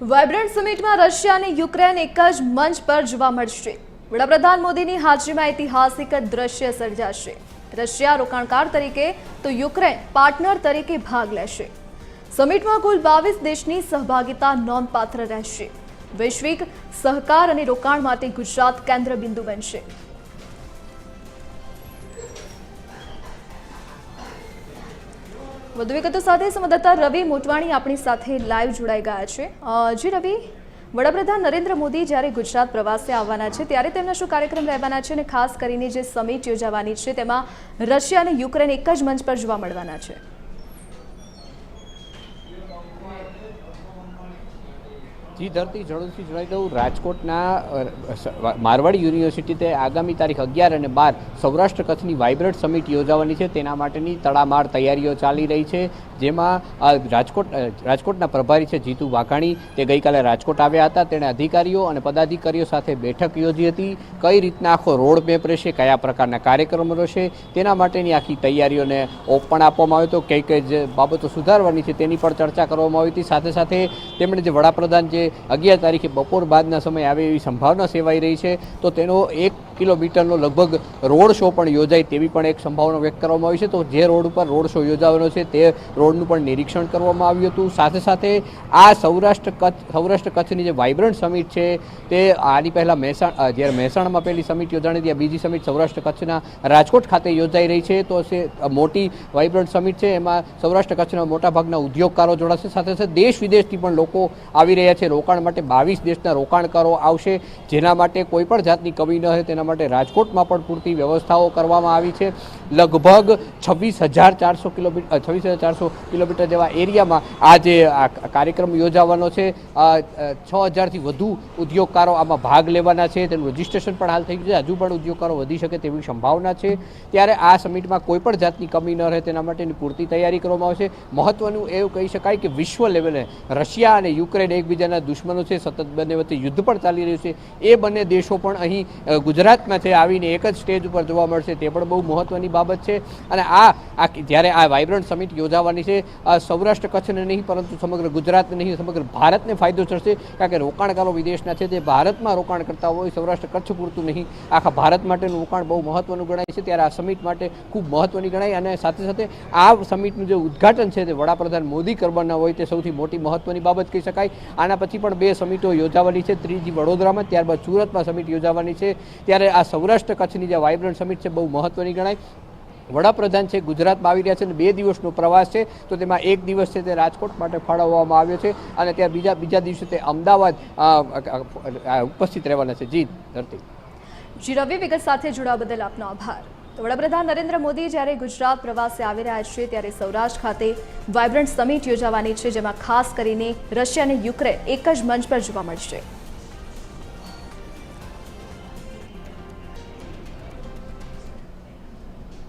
Vibrant સમિટમાં Russia અને Ukraine એક જ મંચ પર જોવા મળશે। વડાપ્રધાન મોદીની હાજરીમાં ઐતિહાસિક દ્રશ્ય સર્જાશે। રશિયા રોકાણકાર તરીકે તો યુક્રેન પાર્ટનર તરીકે ભાગ લેશે। સમિટમાં કુલ 22 દેશની સહભાગિતા નોંધપાત્ર રહેશે। વૈશ્વિક સહકાર અને રોકાણ માટે ગુજરાત કેન્દ્રબિંદુ બનશે। વધુ વિગતો સાથે સંવાદદાતા રવિ મોટવાણી આપણી સાથે લાઈવ જોડાઈ ગયા છે। જી રવિ, વડાપ્રધાન નરેન્દ્ર મોદી જ્યારે ગુજરાત પ્રવાસે આવવાના છે ત્યારે તેમના શું કાર્યક્રમ રહેવાના છે અને ખાસ કરીને જે સમિટ યોજાવાની છે તેમાં રશિયા અને યુક્રેન એક જ મંચ પર જોવા મળવાના છે? જી ધરતી ઝડપથી જણાવી દઉં, રાજકોટના મારવાડી યુનિવર્સિટી તે આગામી તારીખ 11 અને 12 સૌરાષ્ટ્ર કચ્છની વાઇબ્રન્ટ સમિટ યોજાવાની છે। તેના માટેની તડામાર તૈયારીઓ ચાલી રહી છે, જેમાં રાજકોટના પ્રભારી છે જીતુ વાઘાણી, તે ગઈકાલે રાજકોટ આવ્યા હતા। તેણે અધિકારીઓ અને પદાધિકારીઓ સાથે બેઠક યોજી હતી। કઈ રીતના આખો રોડ મેપ રહેશે, કયા પ્રકારના કાર્યક્રમો રહેશે, તેના માટેની આખી તૈયારીઓને ઓપ પણ આપવામાં આવ્યો હતો। કઈ કઈ જે બાબતો સુધારવાની છે તેની પણ ચર્ચા કરવામાં આવી હતી। સાથે સાથે તેમણે જે વડાપ્રધાન જે 11 તારીખે બપોર બાદના સમયે આવે એવી સંભાવના સેવાઈ રહી છે, તો તેનો 1 કિલોમીટરનો લગભગ રોડ શો પણ યોજાય તેવી પણ એક સંભાવના વ્યક્ત કરવામાં આવી છે। તો જે રોડ ઉપર રોડ શો યોજાવાનો છે તે રોડનું પણ નિરીક્ષણ કરવામાં આવ્યું હતું। સાથે સાથે આ સૌરાષ્ટ્ર કચ્છની જે વાઇબ્રન્ટ સમિટ છે તે આની પહેલાં જ્યારે મહેસાણામાં પહેલી સમિટ યોજાણી હતી, બીજી સમિટ સૌરાષ્ટ્ર કચ્છના રાજકોટ ખાતે યોજાઈ રહી છે। તો મોટી વાઇબ્રન્ટ સમિટ છે, એમાં સૌરાષ્ટ્ર કચ્છના મોટાભાગના ઉદ્યોગકારો જોડાશે। સાથે સાથે દેશ વિદેશથી પણ લોકો આવી રહ્યા છે। રોકાણ માટે 22 દેશના રોકાણકારો આવશે, જેના માટે કોઈ પણ જાતની કમી ન રહે તેના માટે રાજકોટમાં પણ પૂરતી વ્યવસ્થાઓ કરવામાં આવી છે। લગભગ 26,400 કિલોમીટર જેવા એરિયામાં આ જે કાર્યક્રમ યોજાવાનો છે। 6,000થી વધુ ઉદ્યોગકારો આમાં ભાગ લેવાના છે। તેનું રજીસ્ટ્રેશન પણ હાલ થઈ ગયું છે। હજુ પણ ઉદ્યોગકારો વધી શકે તેવી સંભાવના છે। ત્યારે આ સમિટમાં કોઈ પણ જાતની કમી ન રહે તેના માટેની પૂરતી તૈયારી કરવામાં આવશે। મહત્વનું એવું કહી શકાય કે વિશ્વ લેવલે રશિયા અને યુક્રેન એકબીજાના દુશ્મનો છે, સતત બંને વચ્ચે યુદ્ધ પણ ચાલી રહ્યું છે। એ બંને દેશો પણ અહીં ગુજરાતમાં છે આવીને એક જ સ્ટેજ ઉપર જોવા મળશે, તે પણ બહુ મહત્વની બાબત છે। અને જ્યારે આ વાઇબ્રન્ટ સમિટ યોજાવાની છે, સૌરાષ્ટ્ર કચ્છને નહીં પરંતુ સમગ્ર ગુજરાતને નહીં, સમગ્ર ભારતને ફાયદો થશે। કારણ કે રોકાણકારો વિદેશના છે, તે ભારતમાં રોકાણ કરતા હોય, સૌરાષ્ટ્ર કચ્છ પૂરતું નહીં, આખા ભારત માટેનું રોકાણ બહુ મહત્વનું ગણાય છે। ત્યારે આ સમિટ માટે ખૂબ મહત્વની ગણાય। અને સાથે સાથે આ સમિટનું જે ઉદ્ઘાટન છે તે વડાપ્રધાન મોદી કરવાના હોય તે સૌથી મોટી મહત્વની બાબત કહી શકાય। આના પછી પણ 2 સમિટો યોજાવાની છે, ત્રીજી વડોદરામાં, ત્યારબાદ સુરતમાં સમિટ યોજાવાની છે। ત્યારે આ સૌરાષ્ટ્ર કચ્છની જે વાઇબ્રન્ટ સમિટ છે બહુ મહત્વની ગણાય। વડાપ્રધાન છે ગુજરાતમાં આવી રહ્યા છે અને 2 દિવસનો પ્રવાસ છે, તો તેમાં 1 દિવસ છે તે રાજકોટ માટે ફાળવવામાં આવ્યો છે અને ત્યાં બીજા દિવસે તે અમદાવાદ ઉપસ્થિત રહેવાના છે। જી ધરતી। જી રવિ, વિગત સાથે જોડાવા બદલ આપનો આભાર। તો વડાપ્રધાન નરેન્દ્ર મોદી જ્યારે ગુજરાત પ્રવાસે આવી રહ્યા છે ત્યારે સૌરાષ્ટ્ર ખાતે વાઇબ્રન્ટ સમિટ યોજાવાની છે, જેમાં ખાસ કરીને રશિયા અને યુક્રેન એક જ મંચ પર જોવા મળશે।